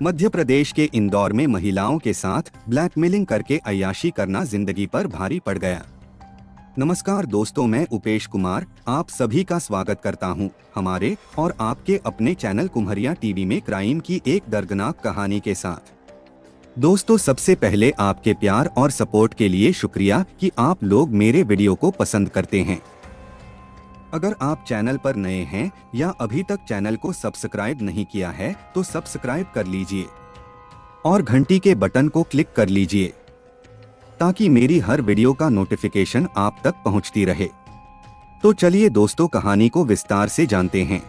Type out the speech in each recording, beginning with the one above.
मध्य प्रदेश के इंदौर में महिलाओं के साथ ब्लैकमेलिंग करके अय्याशी करना जिंदगी पर भारी पड़ गया। नमस्कार दोस्तों, मैं उपेश कुमार आप सभी का स्वागत करता हूं हमारे और आपके अपने चैनल कुम्हरिया टीवी में क्राइम की एक दर्दनाक कहानी के साथ। दोस्तों, सबसे पहले आपके प्यार और सपोर्ट के लिए शुक्रिया कि आप लोग मेरे वीडियो को पसंद करते हैं। अगर आप चैनल पर नए हैं या अभी तक चैनल को सब्सक्राइब नहीं किया है तो सब्सक्राइब कर लीजिए और घंटी के बटन को क्लिक कर लीजिए ताकि मेरी हर वीडियो का नोटिफिकेशन आप तक पहुंचती रहे। तो चलिए दोस्तों, कहानी को विस्तार से जानते हैं।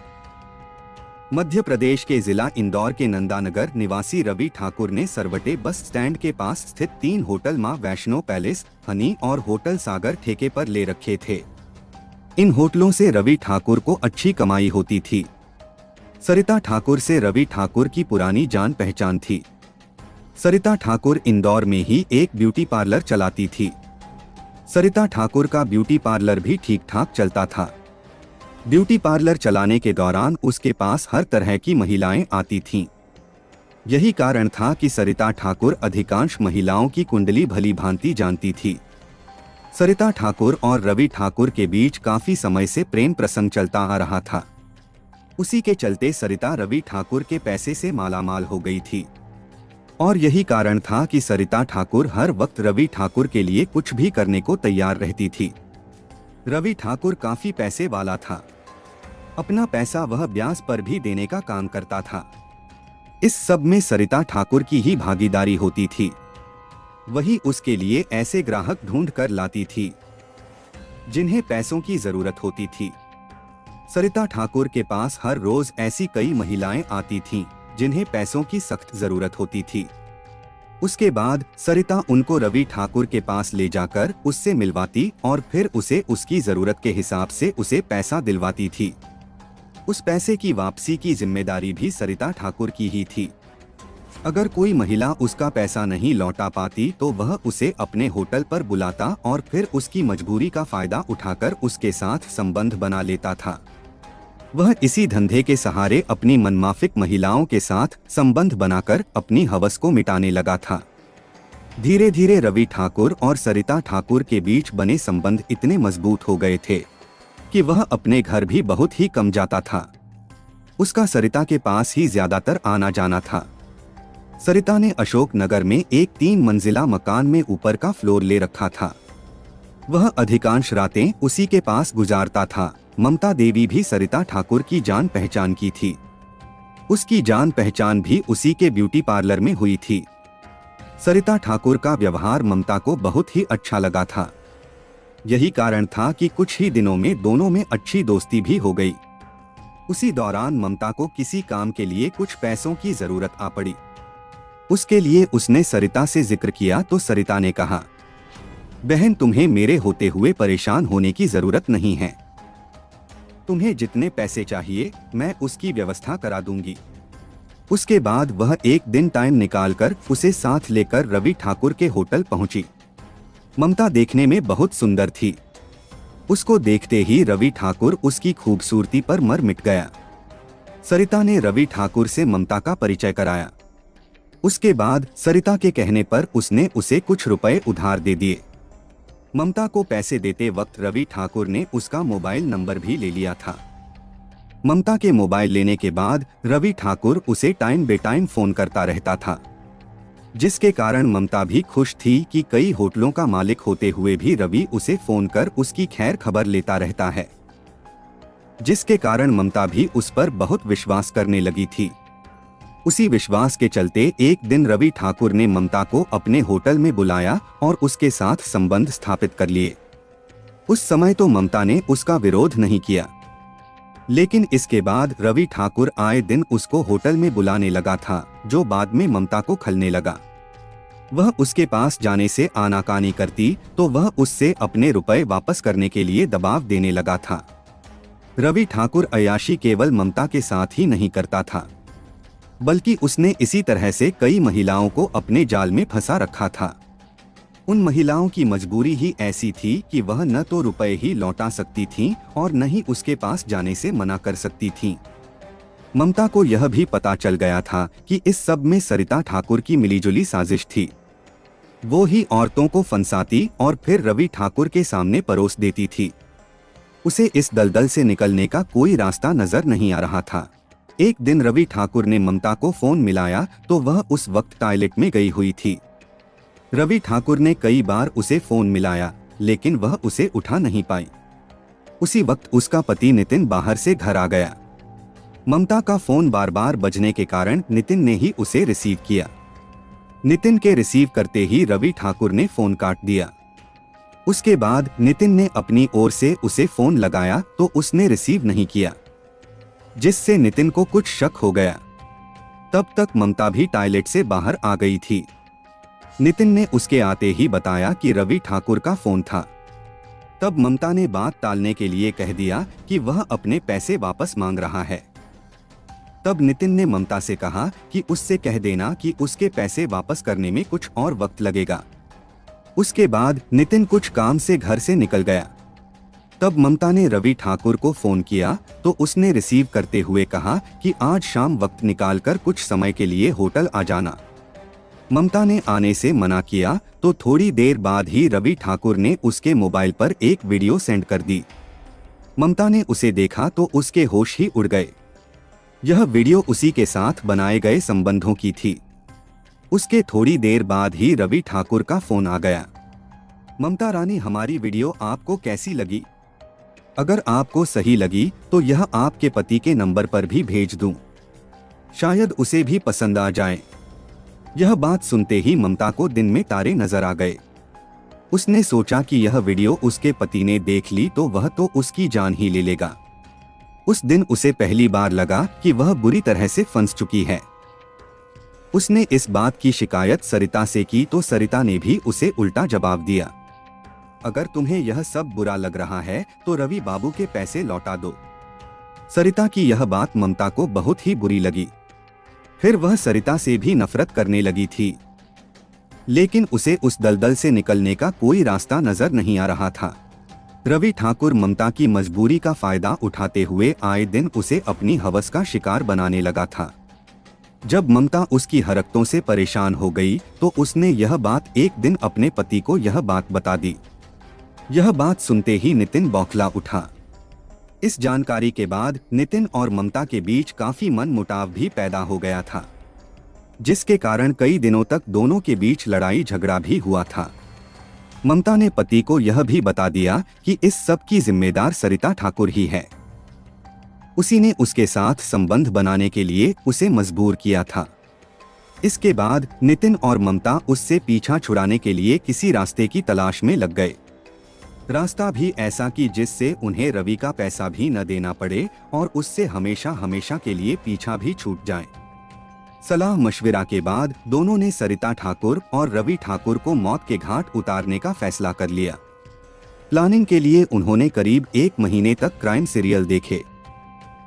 मध्य प्रदेश के जिला इंदौर के नंदानगर निवासी रवि ठाकुर ने सरवटे बस स्टैंड के पास स्थित 3 होटल मां वैष्णो पैलेस, हनी और होटल सागर ठेके पर ले रखे थे। इन होटलों से रवि ठाकुर को अच्छी कमाई होती थी। सरिता ठाकुर से रवि ठाकुर की पुरानी जान पहचान थी। सरिता ठाकुर इंदौर में ही एक ब्यूटी पार्लर चलाती थी। सरिता ठाकुर का ब्यूटी पार्लर भी ठीक ठाक चलता था। ब्यूटी पार्लर चलाने के दौरान उसके पास हर तरह की महिलाएं आती थीं। यही कारण था कि सरिता ठाकुर अधिकांश महिलाओं की कुंडली भली भांति जानती थी। सरिता ठाकुर और रवि ठाकुर के बीच काफी समय से प्रेम प्रसंग चलता आ रहा था। उसी के चलते सरिता रवि ठाकुर के पैसे से मालामाल हो गई थी और यही कारण था कि सरिता ठाकुर हर वक्त रवि ठाकुर के लिए कुछ भी करने को तैयार रहती थी। रवि ठाकुर काफी पैसे वाला था। अपना पैसा वह ब्याज पर भी देने का काम करता था। इस सब में सरिता ठाकुर की ही भागीदारी होती थी। वही उसके लिए ऐसे ग्राहक ढूंढ कर लाती थी जिन्हें पैसों की जरूरत होती थी। सरिता ठाकुर के पास हर रोज ऐसी कई महिलाएं आती थीं जिन्हें पैसों की सख्त जरूरत होती थी। उसके बाद सरिता उनको रवि ठाकुर के पास ले जाकर उससे मिलवाती और फिर उसे उसकी जरूरत के हिसाब से उसे पैसा दिलवाती थी। उस पैसे की वापसी की जिम्मेदारी भी सरिता ठाकुर की ही थी। अगर कोई महिला उसका पैसा नहीं लौटा पाती तो वह उसे अपने होटल पर बुलाता और फिर उसकी मजबूरी का फायदा उठाकर उसके साथ संबंध बना लेता था। वह इसी धंधे के सहारे अपनी मनमाफिक महिलाओं के साथ संबंध बनाकर अपनी हवस को मिटाने लगा था। धीरे धीरे रवि ठाकुर और सरिता ठाकुर के बीच बने संबंध इतने मजबूत हो गए थे कि वह अपने घर भी बहुत ही कम जाता था। उसका सरिता के पास ही ज्यादातर आना जाना था। सरिता ने अशोक नगर में एक 3 मंजिला मकान में ऊपर का फ्लोर ले रखा था। वह अधिकांश रातें उसी के पास गुजारता था। ममता देवी भी सरिता ठाकुर की जान पहचान की थी। उसकी जान पहचान भी उसी के ब्यूटी पार्लर में हुई थी। सरिता ठाकुर का व्यवहार ममता को बहुत ही अच्छा लगा था। यही कारण था कि कुछ ही दिनों में दोनों में अच्छी दोस्ती भी हो गई। उसी दौरान ममता को किसी काम के लिए कुछ पैसों की जरूरत आ पड़ी। उसके लिए उसने सरिता से जिक्र किया तो सरिता ने कहा, बहन, तुम्हें मेरे होते हुए परेशान होने की जरूरत नहीं है। तुम्हें जितने पैसे चाहिए मैं उसकी व्यवस्था करा दूंगी। उसके बाद वह एक दिन टाइम निकालकर उसे साथ लेकर रवि ठाकुर के होटल पहुंची। ममता देखने में बहुत सुंदर थी। उसको देखते ही रवि ठाकुर उसकी खूबसूरती पर मर मिट गया। सरिता ने रवि ठाकुर से ममता का परिचय कराया। उसके बाद सरिता के कहने पर उसने उसे कुछ रुपए उधार दे दिए। ममता को पैसे देते वक्त रवि ठाकुर ने उसका मोबाइल नंबर भी ले लिया था। ममता के मोबाइल लेने के बाद रवि ठाकुर उसे टाइम बेटाइम फोन करता रहता था, जिसके कारण ममता भी खुश थी कि कई होटलों का मालिक होते हुए भी रवि उसे फोन कर उसकी खैर खबर लेता रहता है, जिसके कारण ममता भी उस पर बहुत विश्वास करने लगी थी। उसी विश्वास के चलते एक दिन रवि ठाकुर ने ममता को अपने होटल में बुलाया और उसके साथ संबंध स्थापित कर लिए। उस समय तो ममता ने उसका विरोध नहीं किया, लेकिन इसके बाद रवि ठाकुर आए दिन उसको होटल में बुलाने लगा था, जो बाद में ममता को खलने लगा। वह उसके पास जाने से आनाकानी करती तो वह उससे अपने रुपए वापस करने के लिए दबाव देने लगा था। रवि ठाकुर अय्याशी केवल ममता के साथ ही नहीं करता था, बल्कि उसने इसी तरह से कई महिलाओं को अपने जाल में फंसा रखा था। उन महिलाओं की मजबूरी ही ऐसी थी कि वह न तो रुपए ही लौटा सकती थीं और न ही उसके पास जाने से मना कर सकती थीं। ममता को यह भी पता चल गया था कि इस सब में सरिता ठाकुर की मिलीजुली साजिश थी। वो ही औरतों को फंसाती और फिर रवि ठाकुर के सामने परोस देती थी। उसे इस दलदल से निकलने का कोई रास्ता नजर नहीं आ रहा था। एक दिन रवि ठाकुर ने ममता को फोन मिलाया तो वह उस वक्त टॉयलेट में गई हुई थी। रवि ठाकुर ने कई बार उसे फोन मिलाया लेकिन वह उसे उठा नहीं पाई। उसी वक्त उसका पति नितिन बाहर से घर आ गया। ममता का फोन बार बार बजने के कारण नितिन ने ही उसे रिसीव किया। नितिन के रिसीव करते ही रवि ठाकुर ने फोन काट दिया। उसके बाद नितिन ने अपनी ओर से उसे फोन लगाया तो उसने रिसीव नहीं किया, जिससे नितिन को कुछ शक हो गया। तब तक ममता भी टॉयलेट से बाहर आ गई थी। नितिन ने उसके आते ही बताया कि रवि ठाकुर का फोन था। तब ममता ने बात टालने के लिए कह दिया कि वह अपने पैसे वापस मांग रहा है। तब नितिन ने ममता से कहा कि उससे कह देना कि उसके पैसे वापस करने में कुछ और वक्त लगेगा। उसके बाद नितिन कुछ काम से घर से निकल गया। तब ममता ने रवि ठाकुर को फोन किया तो उसने रिसीव करते हुए कहा कि आज शाम वक्त निकालकर कुछ समय के लिए होटल आ जाना। ममता ने आने से मना किया तो थोड़ी देर बाद ही रवि ठाकुर ने उसके मोबाइल पर एक वीडियो सेंड कर दी। ममता ने उसे देखा तो उसके होश ही उड़ गए। यह वीडियो उसी के साथ बनाए गए संबंधों की थी। उसके थोड़ी देर बाद ही रवि ठाकुर का फोन आ गया। ममता रानी, हमारी वीडियो आपको कैसी लगी? अगर आपको सही लगी तो यह आपके पति के नंबर पर भी भेज दूं। शायद उसे भी पसंद आ जाए। यह बात सुनते ही ममता को दिन में तारे नजर आ गए। उसने सोचा कि यह वीडियो उसके पति ने देख ली तो वह तो उसकी जान ही ले लेगा। उस दिन उसे पहली बार लगा कि वह बुरी तरह से फंस चुकी है। उसने इस बात की शिकायत सरिता से की तो सरिता ने भी उसे उल्टा जवाब दिया। अगर तुम्हें यह सब बुरा लग रहा है तो रवि बाबू के पैसे लौटा दो। सरिता की यह बात ममता को बहुत ही बुरी लगी। फिर वह सरिता से भी नफरत करने लगी थी, लेकिन उसे उस दलदल से निकलने का कोई रास्ता नजर नहीं आ रहा था। रवि ठाकुर ममता की मजबूरी का फायदा उठाते हुए आए दिन उसे अपनी हवस का शिकार बनाने लगा था। जब ममता उसकी हरकतों से परेशान हो गई तो उसने यह बात एक दिन अपने पति को यह बात बता दी। यह बात सुनते ही नितिन बौखला उठा। इस जानकारी के बाद नितिन और ममता के बीच काफी मनमुटाव भी पैदा हो गया था, जिसके कारण कई दिनों तक दोनों के बीच लड़ाई झगड़ा भी हुआ था। ममता ने पति को यह भी बता दिया कि इस सब की जिम्मेदार सरिता ठाकुर ही है। उसी ने उसके साथ संबंध बनाने के लिए उसे मजबूर किया था। इसके बाद नितिन और ममता उससे पीछा छुड़ाने के लिए किसी रास्ते की तलाश में लग गए। रास्ता भी ऐसा कि जिससे उन्हें रवि का पैसा भी न देना पड़े और उससे हमेशा हमेशा के लिए पीछा भी छूट जाए। सलाह मशविरा के बाद दोनों ने सरिता ठाकुर और रवि ठाकुर को मौत के घाट उतारने का फैसला कर लिया। प्लानिंग के लिए उन्होंने करीब 1 महीने तक क्राइम सीरियल देखे।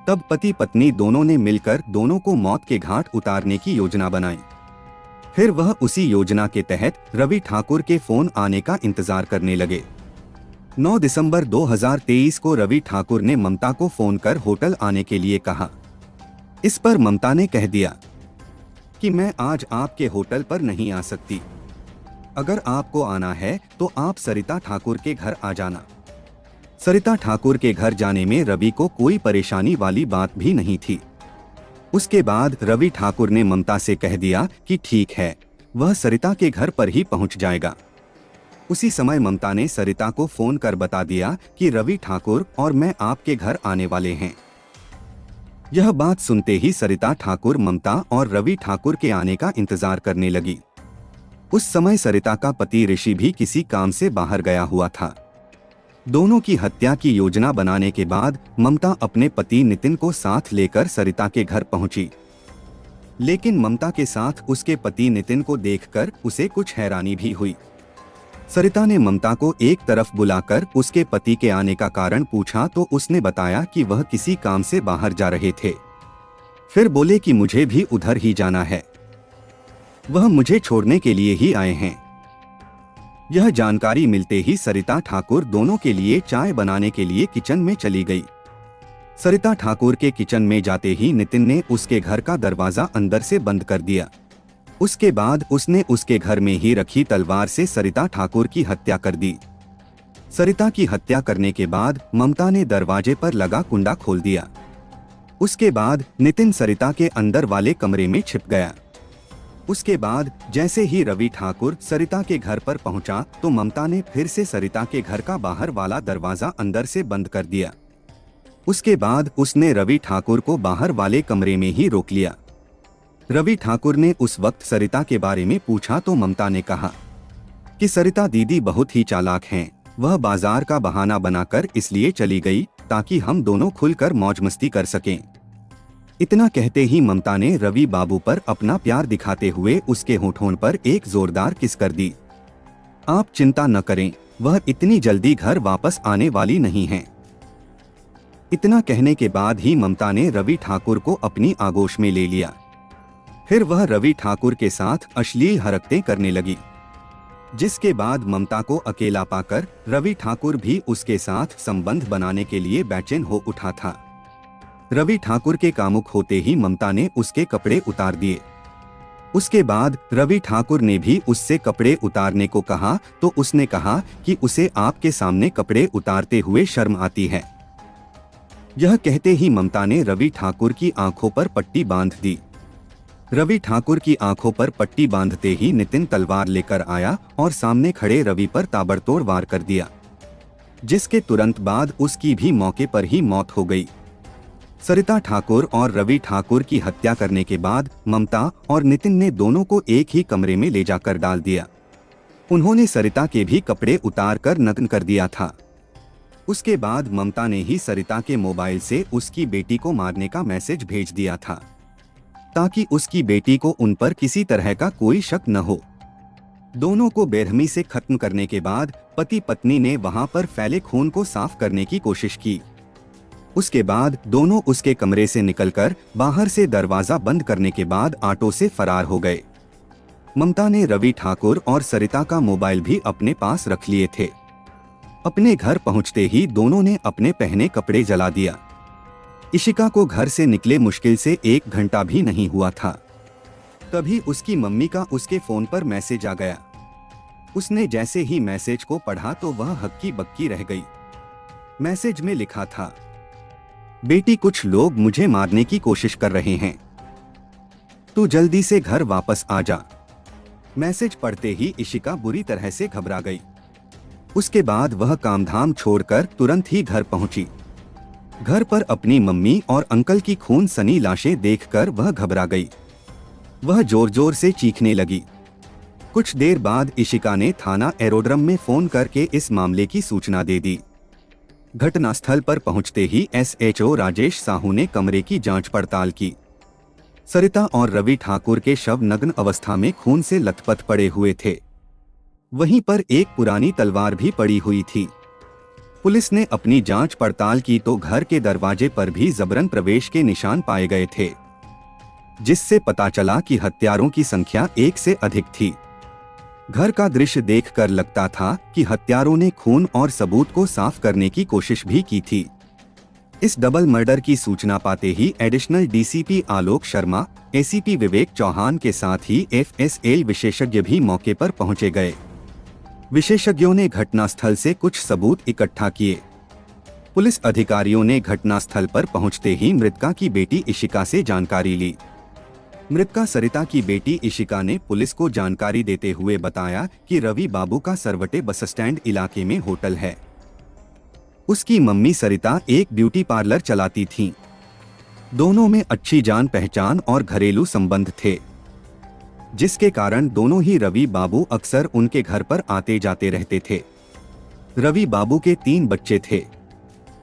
तब पति पत्नी दोनों ने मिलकर दोनों को मौत के घाट उतारने की योजना बनाई। फिर वह उसी योजना के तहत रवि ठाकुर के फोन आने का इंतजार करने लगे। 9 दिसंबर 2023 को रवि ठाकुर ने ममता को फोन कर होटल आने के लिए कहा। इस पर ममता ने कह दिया कि मैं आज आपके होटल पर नहीं आ सकती। अगर आपको आना है तो आप सरिता ठाकुर के घर आ जाना। सरिता ठाकुर के घर जाने में रवि को कोई परेशानी वाली बात भी नहीं थी। उसके बाद रवि ठाकुर ने ममता से कह दिया कि ठीक है, वह सरिता के घर पर ही पहुंच जाएगा। उसी समय ममता ने सरिता को फोन कर बता दिया कि रवि ठाकुर और मैं आपके घर आने वाले हैं। यह बात सुनते ही सरिता ठाकुर ममता और रवि ठाकुर के आने का इंतजार करने लगी। उस समय सरिता का पति ऋषि भी किसी काम से बाहर गया हुआ था। दोनों की हत्या की योजना बनाने के बाद ममता अपने पति नितिन को साथ लेकर सरिता के घर पहुंची, लेकिन ममता के साथ उसके पति नितिन को देखकर उसे कुछ हैरानी भी हुई। सरिता ने ममता को एक तरफ बुलाकर उसके पति के आने का कारण पूछा तो उसने बताया कि वह किसी काम से बाहर जा रहे थे। फिर बोले कि मुझे भी उधर ही जाना है, वह मुझे छोड़ने के लिए ही आए हैं। यह जानकारी मिलते ही सरिता ठाकुर दोनों के लिए चाय बनाने के लिए किचन में चली गई। सरिता ठाकुर के किचन में जाते ही नितिन ने उसके घर का दरवाजा अंदर से बंद कर दिया। उसके बाद उसने उसके घर में ही रखी तलवार से सरिता ठाकुर की हत्या कर दी। सरिता की हत्या करने के बाद ममता ने दरवाजे पर लगा कुंडा खोल दिया। उसके बाद नितिन सरिता के अंदर वाले कमरे में छिप गया। उसके बाद जैसे ही रवि ठाकुर सरिता के घर पर पहुंचा तो ममता ने फिर से सरिता के घर का बाहर वाला दरवाजा अंदर से बंद कर दिया। उसके बाद उसने रवि ठाकुर को बाहर वाले कमरे में ही रोक लिया। रवि ठाकुर ने उस वक्त सरिता के बारे में पूछा तो ममता ने कहा कि सरिता दीदी बहुत ही चालाक हैं, वह बाजार का बहाना बनाकर इसलिए चली गई ताकि हम दोनों खुलकर मौज मस्ती कर सकें। इतना कहते ही ममता ने रवि बाबू पर अपना प्यार दिखाते हुए उसके होठों पर एक जोरदार किस कर दी। आप चिंता न करें, वह इतनी जल्दी घर वापस आने वाली नहीं है। इतना कहने के बाद ही ममता ने रवि ठाकुर को अपनी आगोश में ले लिया। फिर वह रवि ठाकुर के साथ अश्लील हरकतें करने लगी, जिसके बाद ममता को अकेला पाकर रवि ठाकुर भी उसके साथ संबंध बनाने के लिए बेचैन हो उठा था। रवि ठाकुर के कामुक होते ही ममता ने उसके कपड़े उतार दिए। उसके बाद रवि ठाकुर ने भी उससे कपड़े उतारने को कहा तो उसने कहा कि उसे आपके सामने कपड़े उतारते हुए शर्म आती है। यह कहते ही ममता ने रवि ठाकुर की आंखों पर पट्टी बांध दी। रवि ठाकुर की आंखों पर पट्टी बांधते ही नितिन तलवार लेकर आया और सामने खड़े रवि पर ताबड़तोड़ वार कर दिया, जिसके तुरंत बाद उसकी भी मौके पर ही मौत हो गई। सरिता ठाकुर और रवि ठाकुर की हत्या करने के बाद ममता और नितिन ने दोनों को एक ही कमरे में ले जाकर डाल दिया। उन्होंने सरिता के भी कपड़े उतार कर नग्न कर दिया था। उसके बाद ममता ने ही सरिता के मोबाइल से उसकी बेटी को मारने का मैसेज भेज दिया था ताकि उसकी बेटी को उन पर किसी तरह का कोई शक न हो। दोनों को बेरहमी से खत्म करने के बाद पति पत्नी ने वहां पर फैले खून को साफ करने की कोशिश की। उसके बाद दोनों उसके कमरे से निकलकर बाहर से दरवाजा बंद करने के बाद ऑटो से फरार हो गए। ममता ने रवि ठाकुर और सरिता का मोबाइल भी अपने पास रख लिए थे। अपने घर पहुंचते ही दोनों ने अपने पहने कपड़े जला दिया। इशिका को घर से निकले मुश्किल से 1 घंटा भी नहीं हुआ था, तभी उसकी मम्मी का उसके फोन पर मैसेज आ गया। उसने जैसे ही मैसेज को पढ़ा तो वह हक्की बक्की रह गई। मैसेज में लिखा था, बेटी कुछ लोग मुझे मारने की कोशिश कर रहे हैं, तू जल्दी से घर वापस आ जा। मैसेज पढ़ते ही इशिका बुरी तरह से घबरा गई। उसके बाद वह काम धाम छोड़कर तुरंत ही घर पहुंची। घर पर अपनी मम्मी और अंकल की खून सनी लाशें देखकर वह घबरा गई। वह जोर जोर से चीखने लगी। कुछ देर बाद इशिका ने थाना एरोड्रम में फोन करके इस मामले की सूचना दे दी। घटनास्थल पर पहुंचते ही SHO राजेश साहू ने कमरे की जांच पड़ताल की। सरिता और रवि ठाकुर के शव नग्न अवस्था में खून से लथपथ पड़े हुए थे। वहीं पर एक पुरानी तलवार भी पड़ी हुई थी। पुलिस ने अपनी जांच पड़ताल की तो घर के दरवाजे पर भी जबरन प्रवेश के निशान पाए गए थे, जिससे पता चला कि हत्यारों की संख्या 1 से अधिक थी। घर का दृश्य देखकर लगता था कि हत्यारों ने खून और सबूत को साफ करने की कोशिश भी की थी। इस डबल मर्डर की सूचना पाते ही additional DCP Alok Sharma, ACP विवेक चौहान के साथ ही FSL विशेषज्ञ भी मौके पर पहुंचे गए। विशेषज्ञों ने घटनास्थल से कुछ सबूत इकट्ठा किए। पुलिस अधिकारियों ने घटनास्थल पर पहुंचते ही मृतका की बेटी इशिका से जानकारी ली। मृतका सरिता की बेटी इशिका ने पुलिस को जानकारी देते हुए बताया कि रवि बाबू का सरवटे बस स्टैंड इलाके में होटल है। उसकी मम्मी सरिता एक ब्यूटी पार्लर चलाती थीं। दोनों में अच्छी जान पहचान और घरेलू संबंध थे, जिसके कारण दोनों ही रवि बाबू अक्सर उनके घर पर आते जाते रहते थे। रवि बाबू के 3 बच्चे थे।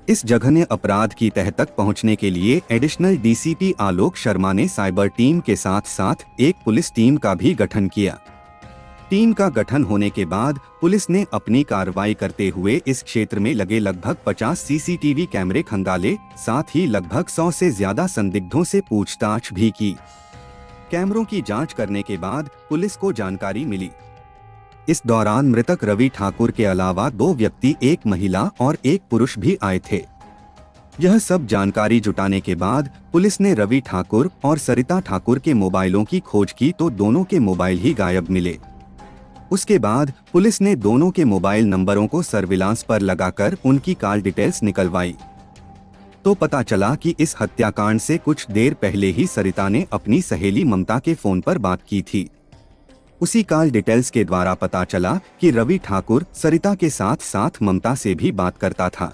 इस जघन्य अपराध की तह तक पहुंचने के लिए एडिशनल DCP आलोक शर्मा ने साइबर टीम के साथ साथ एक पुलिस टीम का भी गठन किया। टीम का गठन होने के बाद पुलिस ने अपनी कार्रवाई करते हुए इस क्षेत्र में लगे लगभग 50 CCTV कैमरे खंगाले, साथ ही लगभग 100 से ज्यादा संदिग्धों से पूछताछ भी की। कैमरों की जांच करने के बाद पुलिस को जानकारी मिली। इस दौरान मृतक रवि ठाकुर के अलावा 2 व्यक्ति, एक महिला और एक पुरुष भी आए थे। यह सब जानकारी जुटाने के बाद पुलिस ने रवि ठाकुर और सरिता ठाकुर के मोबाइलों की खोज की तो दोनों के मोबाइल ही गायब मिले। उसके बाद पुलिस ने दोनों के मोबाइल नंबरों को सर्विलांस पर लगाकर उनकी कॉल डिटेल्स निकलवाई तो पता चला कि इस हत्याकांड से कुछ देर पहले ही सरिता ने अपनी सहेली ममता के फोन पर बात की थी। उसी कॉल डिटेल्स के द्वारा पता चला कि रवि ठाकुर सरिता के साथ साथ ममता से भी बात करता था।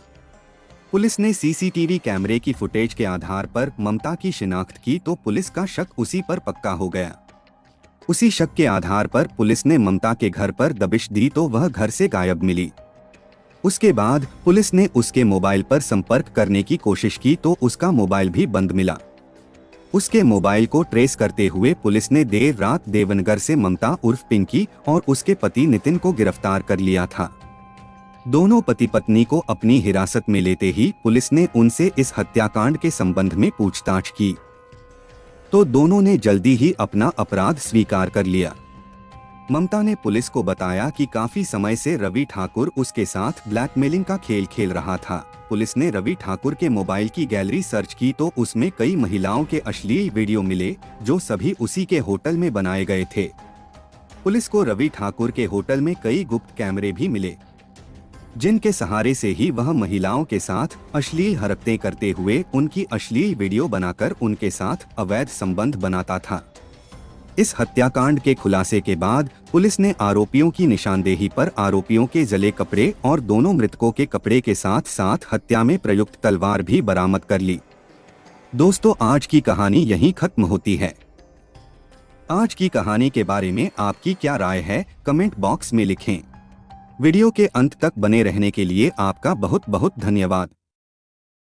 पुलिस ने सीसीटीवी कैमरे की फुटेज के आधार पर ममता की शिनाख्त की तो पुलिस का शक उसी पर पक्का हो गया। उसी शक के आधार पर पुलिस ने ममता के घर पर दबिश दी तो वह घर से गायब मिली। उसके बाद पुलिस ने उसके मोबाइल पर संपर्क करने की कोशिश की तो उसका मोबाइल भी बंद मिला। उसके मोबाइल को ट्रेस करते हुए पुलिस ने देर रात देवनगर से ममता उर्फ पिंकी और उसके पति नितिन को गिरफ्तार कर लिया था। दोनों पति पत्नी को अपनी हिरासत में लेते ही पुलिस ने उनसे इस हत्याकांड के संबंध में पूछताछ की तो दोनों ने जल्दी ही अपना अपराध स्वीकार कर लिया। ममता ने पुलिस को बताया कि काफी समय से रवि ठाकुर उसके साथ ब्लैकमेलिंग का खेल खेल रहा था। पुलिस ने रवि ठाकुर के मोबाइल की गैलरी सर्च की तो उसमें कई महिलाओं के अश्लील वीडियो मिले जो सभी उसी के होटल में बनाए गए थे। पुलिस को रवि ठाकुर के होटल में कई गुप्त कैमरे भी मिले जिनके सहारे से ही वह महिलाओं के साथ अश्लील हरकतें करते हुए उनकी अश्लील वीडियो बनाकर उनके साथ अवैध संबंध बनाता था। इस हत्याकांड के खुलासे के बाद पुलिस ने आरोपियों की निशानदेही पर आरोपियों के जले कपड़े और दोनों मृतकों के कपड़े के साथ साथ हत्या में प्रयुक्त तलवार भी बरामद कर ली। दोस्तों, आज की कहानी यहीं खत्म होती है। आज की कहानी के बारे में आपकी क्या राय है, कमेंट बॉक्स में लिखें। वीडियो के अंत तक बने रहने के लिए आपका बहुत बहुत धन्यवाद।